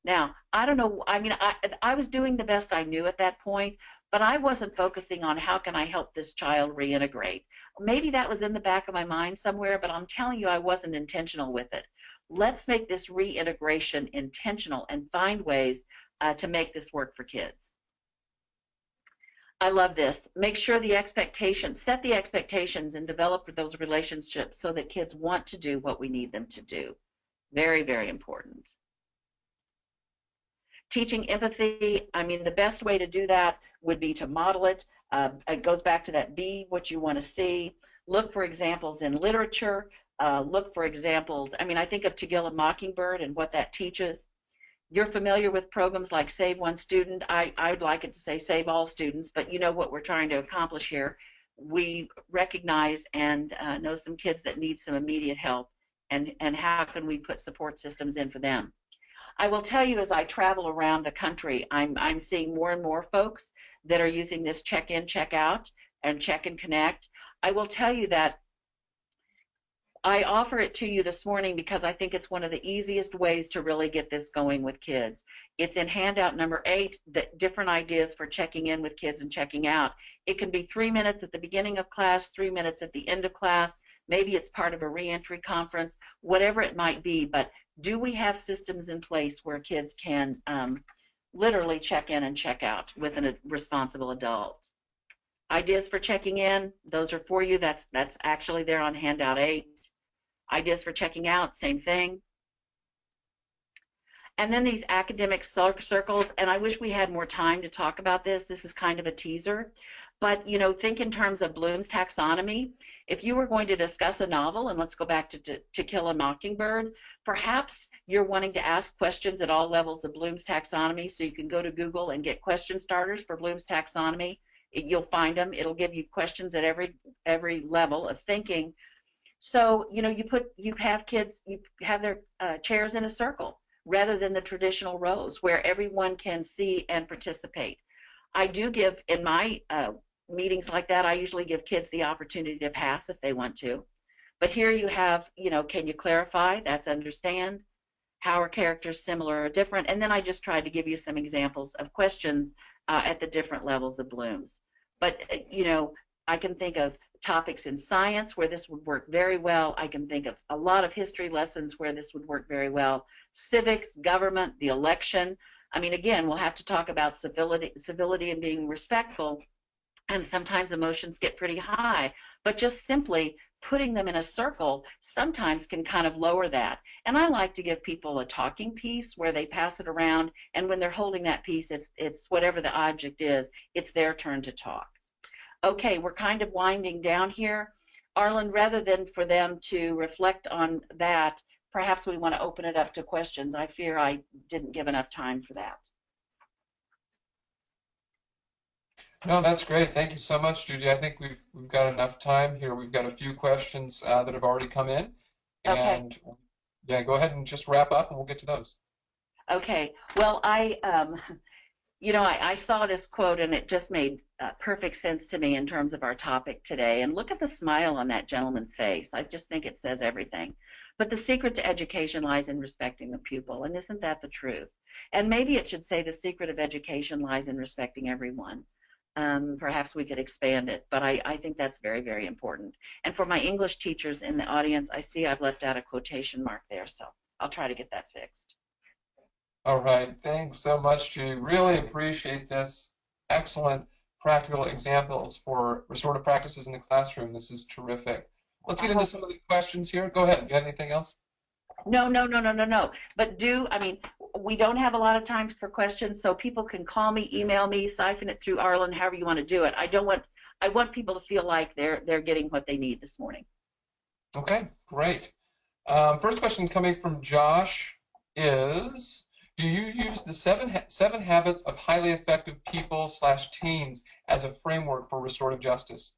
[SPEAKER 2] Now, I don't know, I mean, I was doing the best I knew at that point, but I wasn't focusing on how can I help this child reintegrate. Maybe that was in the back of my mind somewhere, but I'm telling you I wasn't intentional with it. Let's make this reintegration intentional and find ways to make this work for kids. I love this. Make sure the expectations, set the expectations and develop those relationships so that kids want to do what we need them to do. Very, very important. Teaching empathy, I mean, the best way to do that would be to model it. It goes back to that be what you want to see. Look for examples in literature. Look for examples. I mean, I think of To Kill a Mockingbird and what that teaches. You're familiar with programs like Save One Student. I would like it to say Save All Students, but you know what we're trying to accomplish here. We recognize and know some kids that need some immediate help, and how can we put support systems in for them. I will tell you, as I travel around the country, I'm seeing more and more folks that are using this check-in, check-out, and check and connect. I will tell you that I offer it to you this morning because I think it's one of the easiest ways to really get this going with kids. It's in handout number 8, different ideas for checking in with kids and checking out. It can be 3 minutes at the beginning of class, 3 minutes at the end of class. Maybe it's part of a reentry conference, whatever it might be. But do we have systems in place where kids can literally check in and check out with a responsible adult? Ideas for checking in, those are for you. That's actually there on handout 8. Ideas for checking out, same thing. And then these academic circles, and I wish we had more time to talk about this. This is kind of a teaser. But, you know, think in terms of Bloom's taxonomy. If you were going to discuss a novel, and let's go back to Kill a Mockingbird, perhaps you're wanting to ask questions at all levels of Bloom's taxonomy, so you can go to Google and get question starters for Bloom's taxonomy. You'll find them. It'll give you questions at every level of thinking. So, you know, you have kids, you have their chairs in a circle rather than the traditional rows where everyone can see and participate. I do give, in my meetings like that, I usually give kids the opportunity to pass if they want to. But here you have, you know, can you clarify? That's understand. How are characters similar or different? And then I just tried to give you some examples of questions at the different levels of Bloom's. But, you know, I can think of topics in science where this would work very well. I can think of a lot of history lessons where this would work very well. Civics, government, the election. I mean, again, we'll have to talk about civility and being respectful, and sometimes emotions get pretty high, but just simply putting them in a circle sometimes can kind of lower that. And I like to give people a talking piece where they pass it around, and when they're holding that piece, it's whatever the object is, it's their turn to talk. Okay, we're kind of winding down here. Arlen, rather than for them to reflect on that, perhaps we want to open it up to questions. I fear I didn't give enough time for that.
[SPEAKER 1] No, that's great. Thank you so much, Judy. I think we've got enough time here. We've got a few questions that have already come in. And
[SPEAKER 2] okay.
[SPEAKER 1] Yeah, go ahead and just wrap up and we'll get to those.
[SPEAKER 2] Okay. Well, you know, I saw this quote and it just made perfect sense to me in terms of our topic today. And look at the smile on that gentleman's face. I just think it says everything. But the secret to education lies in respecting the pupil. And isn't that the truth? And maybe it should say the secret of education lies in respecting everyone. Perhaps we could expand it, but I think that's very, very important. And for my English teachers in the audience, I see I've left out a quotation mark there, so I'll try to get that fixed.
[SPEAKER 1] All right, thanks so much, Judy. Really appreciate this. Excellent practical examples for restorative practices in the classroom. This is terrific. Let's get into some of the questions here. Go ahead. Do you have anything else?
[SPEAKER 2] No. But I mean, we don't have a lot of time for questions, so people can call me, email me, siphon it through Arlen, however you want to do it. I want people to feel like they're getting what they need this morning.
[SPEAKER 1] Okay, great. First question coming from Josh is, Do you use the seven habits of highly effective people slash teens as a framework for restorative justice?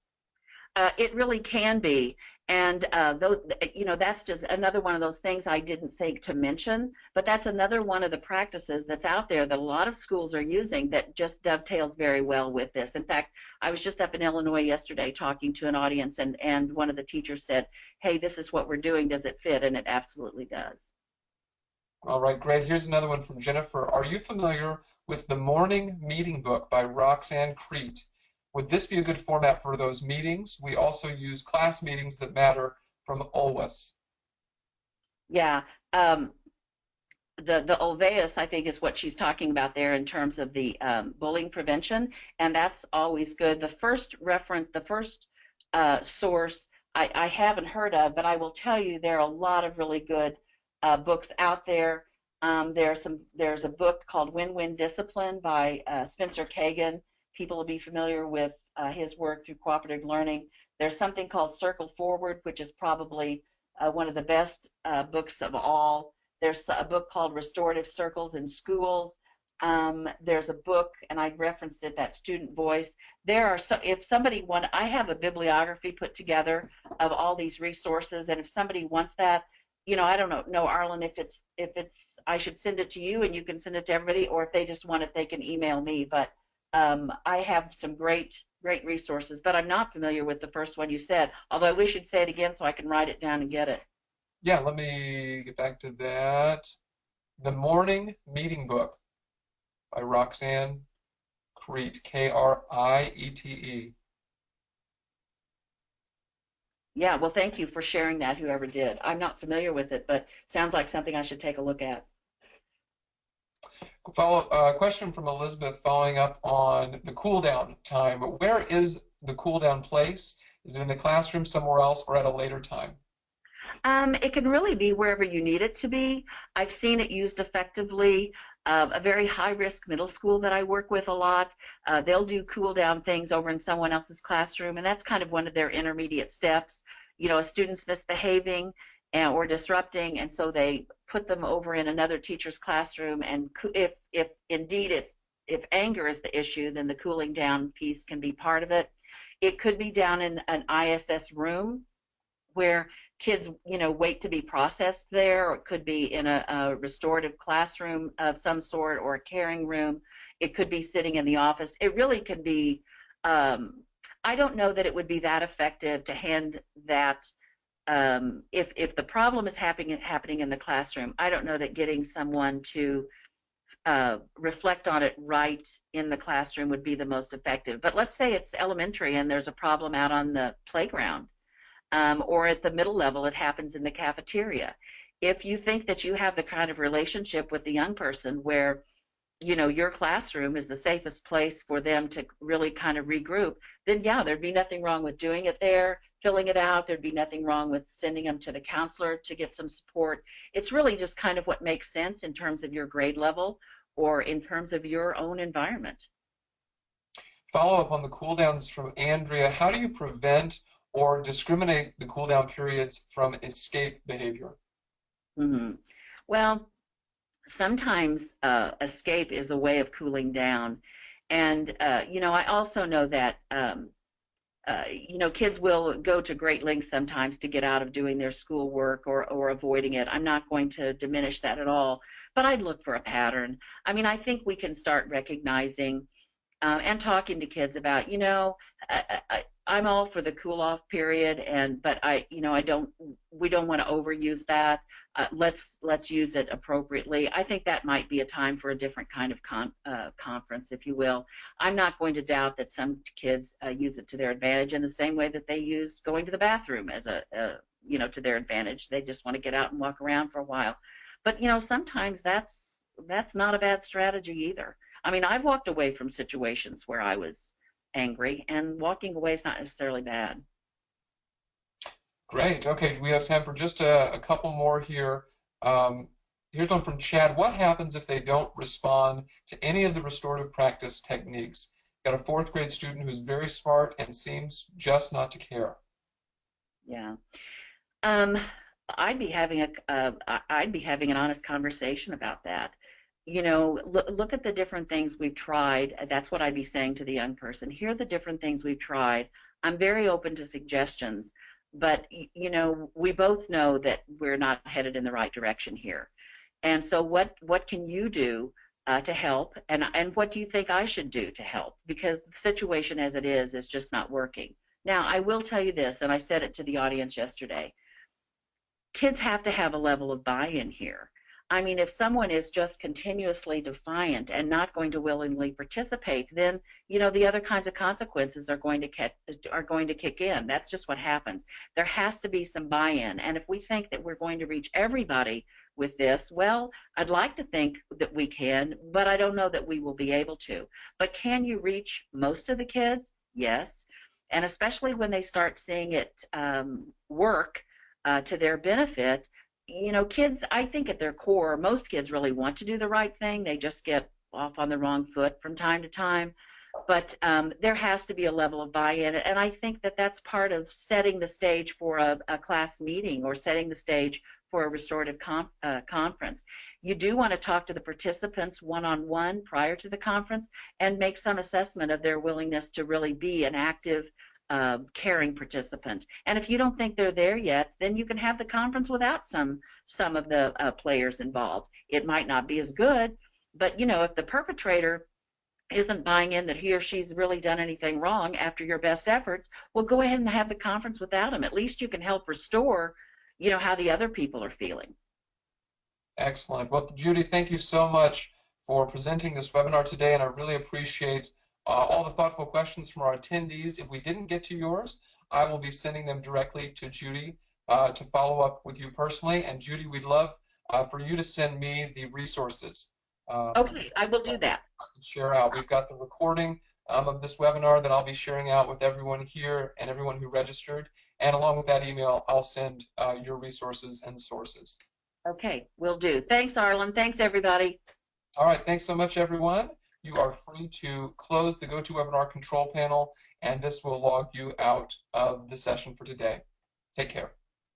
[SPEAKER 2] It really can be. And that's just another one of those things I didn't think to mention, but that's another one of the practices that's out there that a lot of schools are using that just dovetails very well with this. In fact, I was just up in Illinois yesterday talking to an audience, and one of the teachers said, hey, this is what we're doing. Does it fit? And it absolutely does.
[SPEAKER 1] All right, great. Here's another one from Jennifer. Are you familiar with the Morning Meeting Book by Roxanne Crete? Would this be a good format for those meetings? We also use class meetings that matter from OLWIS.
[SPEAKER 2] Yeah. The Olveus, I think, is what she's talking about there in terms of the bullying prevention, and that's always good. The first reference, the first source I haven't heard of, but I will tell you there are a lot of really good books out there. There's a book called Win-Win Discipline by Spencer Kagan. People will be familiar with his work through cooperative learning. There's something called Circle Forward, which is probably one of the best books of all. There's a book called Restorative Circles in Schools. There's a book, and I referenced it, that Student Voice. There are if somebody I have a bibliography put together of all these resources, and if somebody wants that, I don't know, Arlen, if it's I should send it to you and you can send it to everybody, or if they just want it, they can email me. But I have some great resources, but I'm not familiar with the first one you said, although I wish you'd say it again so I can write it down and get it.
[SPEAKER 1] Yeah, let me get back to that. The Morning Meeting Book by Roxanne Crete, Kriete.
[SPEAKER 2] Yeah, well, thank you for sharing that, whoever did. I'm not familiar with it, but sounds like something I should take a look at.
[SPEAKER 1] Question from Elizabeth following up on the cool down time. Where is the cool down place? Is it in the classroom, somewhere else, or at a later time?
[SPEAKER 2] It can really be wherever you need it to be. I've seen it used effectively. A very high-risk middle school that I work with a lot, they'll do cool-down things over in someone else's classroom, and that's kind of one of their intermediate steps. A student's misbehaving or disrupting, and so they put them over in another teacher's classroom, and if indeed if anger is the issue, then the cooling down piece can be part of it. It could be down in an ISS room where kids, wait to be processed there, or it could be in a restorative classroom of some sort, or a caring room. It could be sitting in the office. It really could be, I don't know that it would be that effective to hand that, if the problem is happening in the classroom, I don't know that getting someone to reflect on it right in the classroom would be the most effective. But let's say it's elementary and there's a problem out on the playground. Or at the middle level, it happens in the cafeteria. If you think that you have the kind of relationship with the young person where, your classroom is the safest place for them to really kind of regroup, then yeah, there'd be nothing wrong with doing it there, filling it out. There'd be nothing wrong with sending them to the counselor to get some support. It's really just kind of what makes sense in terms of your grade level or in terms of your own environment.
[SPEAKER 1] Follow up on the cool downs from Andrea. How do you prevent or discriminate the cool down periods from escape behavior?
[SPEAKER 2] Mm-hmm. Well, sometimes escape is a way of cooling down. And, I also know that, kids will go to great lengths sometimes to get out of doing their schoolwork or avoiding it. I'm not going to diminish that at all, but I'd look for a pattern. I mean, I think we can start recognizing and talking to kids about, I'm all for the cool off period, but we don't want to overuse that. Let's use it appropriately. I think that might be a time for a different kind of conference, if you will. I'm not going to doubt that some kids use it to their advantage in the same way that they use going to the bathroom as to their advantage. They just want to get out and walk around for a while. But sometimes that's not a bad strategy either. I mean, I've walked away from situations where I was angry, and walking away is not necessarily bad.
[SPEAKER 1] Great. Okay, we have time for just a couple more here. Here's one from Chad. What happens if they don't respond to any of the restorative practice techniques? Got a fourth grade student who's very smart and seems just not to care.
[SPEAKER 2] Yeah. I'd be having an honest conversation about that. look at the different things we've tried. That's what I'd be saying to the young person. Here are the different things we've tried. I'm very open to suggestions, but we both know that we're not headed in the right direction here. And so what can you do to help? And what do you think I should do to help? Because the situation as it is just not working. Now, I will tell you this, and I said it to the audience yesterday. Kids have to have a level of buy-in here. I mean, if someone is just continuously defiant and not going to willingly participate, then the other kinds of consequences are going to kick in. That's just what happens. There has to be some buy-in, and if we think that we're going to reach everybody with this, well, I'd like to think that we can, but I don't know that we will be able to. But can you reach most of the kids? Yes, and especially when they start seeing it work to their benefit. Kids, I think at their core, most kids really want to do the right thing. They just get off on the wrong foot from time to time. But there has to be a level of buy-in, and I think that that's part of setting the stage for a class meeting or setting the stage for a restorative conference. You do want to talk to the participants one-on-one prior to the conference and make some assessment of their willingness to really be an active caring participant. And if you don't think they're there yet, then you can have the conference without some of the players involved. It might not be as good, but if the perpetrator isn't buying in that he or she's really done anything wrong after your best efforts, well, go ahead and have the conference without him. At least you can help restore, how the other people are feeling.
[SPEAKER 1] Excellent. Well, Judy, thank you so much for presenting this webinar today, and I really appreciate all the thoughtful questions from our attendees. If we didn't get to yours, I will be sending them directly to Judy to follow up with you personally. And Judy, we'd love for you to send me the resources.
[SPEAKER 2] Okay, I will do that.
[SPEAKER 1] I can share out. We've got the recording of this webinar that I'll be sharing out with everyone here and everyone who registered. And along with that email, I'll send your resources and sources.
[SPEAKER 2] Okay, will do. Thanks, Arlen. Thanks, everybody.
[SPEAKER 1] All right, thanks so much, everyone. You are free to close the GoToWebinar control panel, and this will log you out of the session for today. Take care.